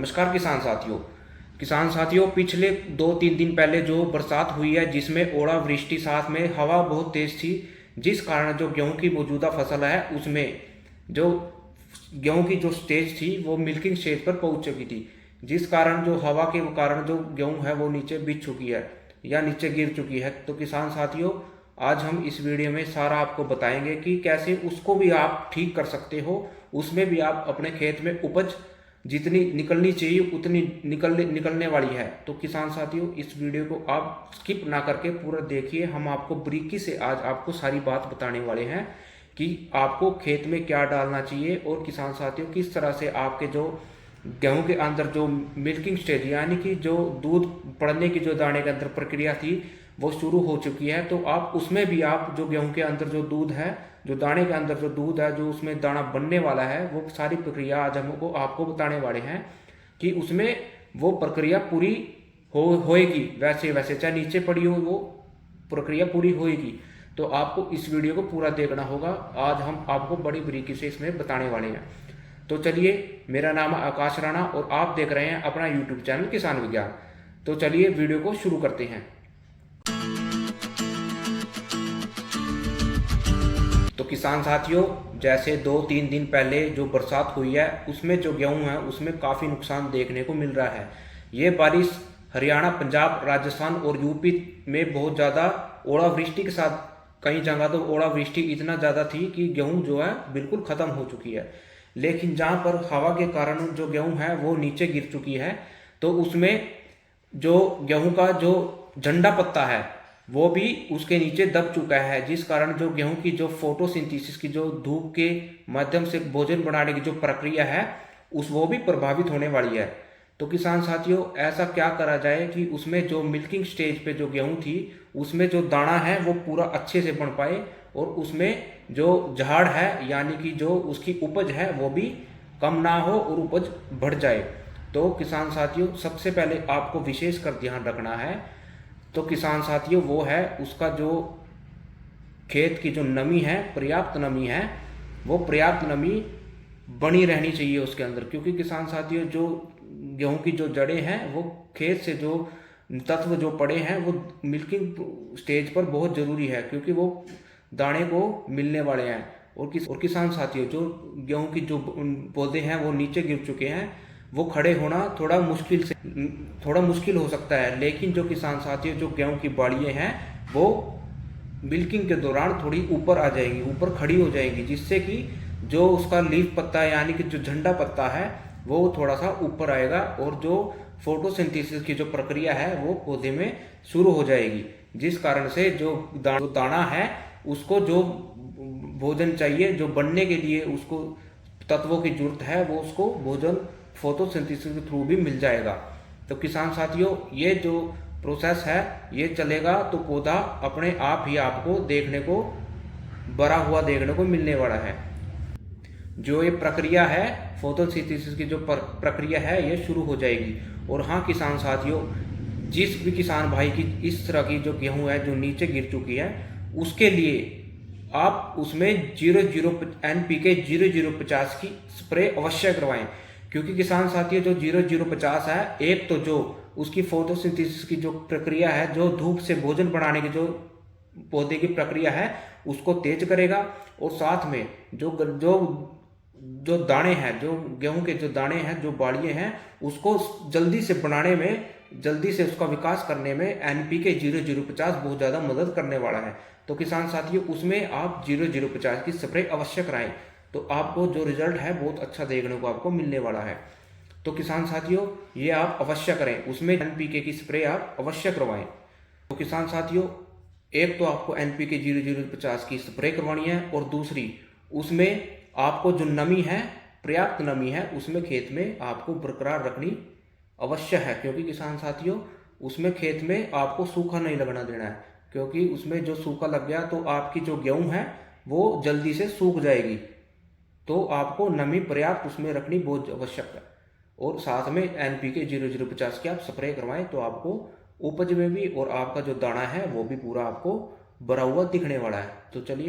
नमस्कार किसान साथियों, पिछले 2-3 दिन पहले जो बरसात हुई है जिसमें ओलावृष्टि साथ में हवा बहुत तेज थी, जिस कारण जो गेहूं की मौजूदा फसल है उसमें जो गेहूं की जो स्टेज थी वो मिल्किंग स्टेज पर पहुंच चुकी थी, जिस कारण जो हवा के कारण जो गेहूं है वो नीचे बिछ चुकी है या नीचे गिर चुकी है। तो किसान साथियों, आज हम इस वीडियो में सारा आपको बताएंगे कि कैसे उसको भी आप ठीक कर सकते हो, उसमें भी आप अपने खेत में उपज जितनी निकलनी चाहिए उतनी निकलने वाली है। तो किसान साथियों, इस वीडियो को आप स्किप ना करके पूरा देखिए। हम आपको बारीकी से आज आपको सारी बात बताने वाले हैं कि आपको खेत में क्या डालना चाहिए और किसान साथियों किस तरह से आपके जो गेहूं के अंदर जो मिल्किंग स्टेज यानी कि जो दूध पड़ने की जो दाने के अंदर प्रक्रिया थी वो शुरू हो चुकी है। तो आप उसमें भी आप जो गेहूं के अंदर जो दूध है, जो दाने के अंदर जो दूध है, जो उसमें दाना बनने वाला है, वो सारी प्रक्रिया आज हमको आपको बताने वाले हैं कि उसमें वो प्रक्रिया पूरी होएगी। वैसे वैसे चाहे नीचे पड़ी हो वो प्रक्रिया पूरी होएगी। तो आपको इस वीडियो को पूरा देखना होगा। आज हम आपको बड़ी बारीकी से इसमें बताने वाले हैं। तो चलिए, मेरा नाम है आकाश राणा और आप देख रहे हैं अपना यूट्यूब चैनल किसान विज्ञान। तो चलिए वीडियो को शुरू करते हैं। तो किसान साथियों, जैसे 2-3 दिन पहले जो बरसात हुई है उसमें जो गेहूं है उसमें काफ़ी नुकसान देखने को मिल रहा है। ये बारिश हरियाणा, पंजाब, राजस्थान और यूपी में बहुत ज़्यादा ओलावृष्टि के साथ, कई जगह तो ओलावृष्टि इतना ज़्यादा थी कि गेहूं जो है बिल्कुल ख़त्म हो चुकी है। लेकिन जहाँ पर हवा के कारण जो गेहूं है वो नीचे गिर चुकी है, तो उसमें जो गेहूं का जो झंडा पत्ता है वो भी उसके नीचे दब चुका है, जिस कारण जो गेहूं की जो फोटोसिंथेसिस की जो धूप के माध्यम से भोजन बनाने की जो प्रक्रिया है उस वो भी प्रभावित होने वाली है। तो किसान साथियों, ऐसा क्या करा जाए कि उसमें जो मिल्किंग स्टेज पे जो गेहूं थी उसमें जो दाना है वो पूरा अच्छे से बन पाए और उसमें जो झाड़ है यानी कि जो उसकी उपज है वो भी कम ना हो और उपज बढ़ जाए। तो किसान साथियों, सबसे पहले आपको विशेष कर ध्यान रखना है तो किसान साथियों वो है उसका जो खेत की जो नमी है, पर्याप्त नमी है, वो पर्याप्त नमी बनी रहनी चाहिए उसके अंदर। क्योंकि किसान साथियों, जो गेहूं की जो जड़ें हैं वो खेत से जो तत्व जो पड़े हैं वो मिल्किंग स्टेज पर बहुत ज़रूरी है, क्योंकि वो दाने को मिलने वाले हैं। और किसान साथियों, जो गेहूं की जो पौधे हैं वो नीचे गिर चुके हैं, वो खड़े होना थोड़ा मुश्किल हो सकता है। लेकिन जो किसान साथियों, जो गेहूं की बाड़ियाँ हैं वो मिल्किंग के दौरान थोड़ी ऊपर आ जाएंगी, ऊपर खड़ी हो जाएंगी, जिससे कि जो उसका लीफ पत्ता यानी कि जो झंडा पत्ता है वो थोड़ा सा ऊपर आएगा और जो फोटोसिंथेसिस की जो प्रक्रिया है वो पौधे में शुरू हो जाएगी, जिस कारण से जो दाना है उसको जो भोजन चाहिए, जो बनने के लिए उसको तत्वों की जरूरत है, वो उसको भोजन फोटोसिंथेसिस के थ्रू भी मिल जाएगा। तो किसान साथियों, ये जो प्रोसेस है ये चलेगा तो पौधा अपने आप ही आपको देखने को बड़ा हुआ देखने को मिलने वाला है। जो ये प्रक्रिया है फोटोसिंथेसिस की जो प्रक्रिया है ये शुरू हो जाएगी। और हाँ किसान साथियों, जिस भी किसान भाई की इस तरह की जो गेहूं है जो नीचे गिर चुकी है उसके लिए आप उसमें 00 NPK 0050 की स्प्रे अवश्य करवाएं। क्योंकि किसान साथियों, जो 0050 है, एक तो जो उसकी फोटोसिंथेसिस की जो प्रक्रिया है, जो धूप से भोजन बनाने की जो पौधे की प्रक्रिया है उसको तेज करेगा, और साथ में जो जो जो दाने हैं, जो गेहूं के जो दाने हैं, जो बाड़ियाँ हैं, उसको जल्दी से बनाने में, जल्दी से उसका विकास करने में NPK 0050 बहुत ज़्यादा मदद करने वाला है। तो किसान साथियों, उसमें आप 0050 की स्प्रे अवश्य कराएं, तो आपको जो रिजल्ट है बहुत अच्छा देखने को आपको मिलने वाला है। तो किसान साथियों, ये आप अवश्य करें, उसमें NPK की स्प्रे आप अवश्य करवाएं। तो किसान साथियों, एक तो आपको NPK 0050 की स्प्रे करवानी है, और दूसरी उसमें आपको जो नमी है, पर्याप्त नमी है, उसमें खेत में आपको बरकरार रखनी अवश्य है। क्योंकि किसान साथियों, उसमें खेत में आपको सूखा नहीं लगना देना है, क्योंकि उसमें जो सूखा लग गया तो आपकी जो गेहूं है वो जल्दी से सूख जाएगी। तो आपको नमी पर्याप्त उसमें रखनी बहुत आवश्यक है। और साथ में NPK 0050 की आप स्प्रे करवाएं, तो आपको उपज में भी और आपका जो दाना है वो भी पूरा आपको भरा हुआ दिखने वाला है। तो चलिए।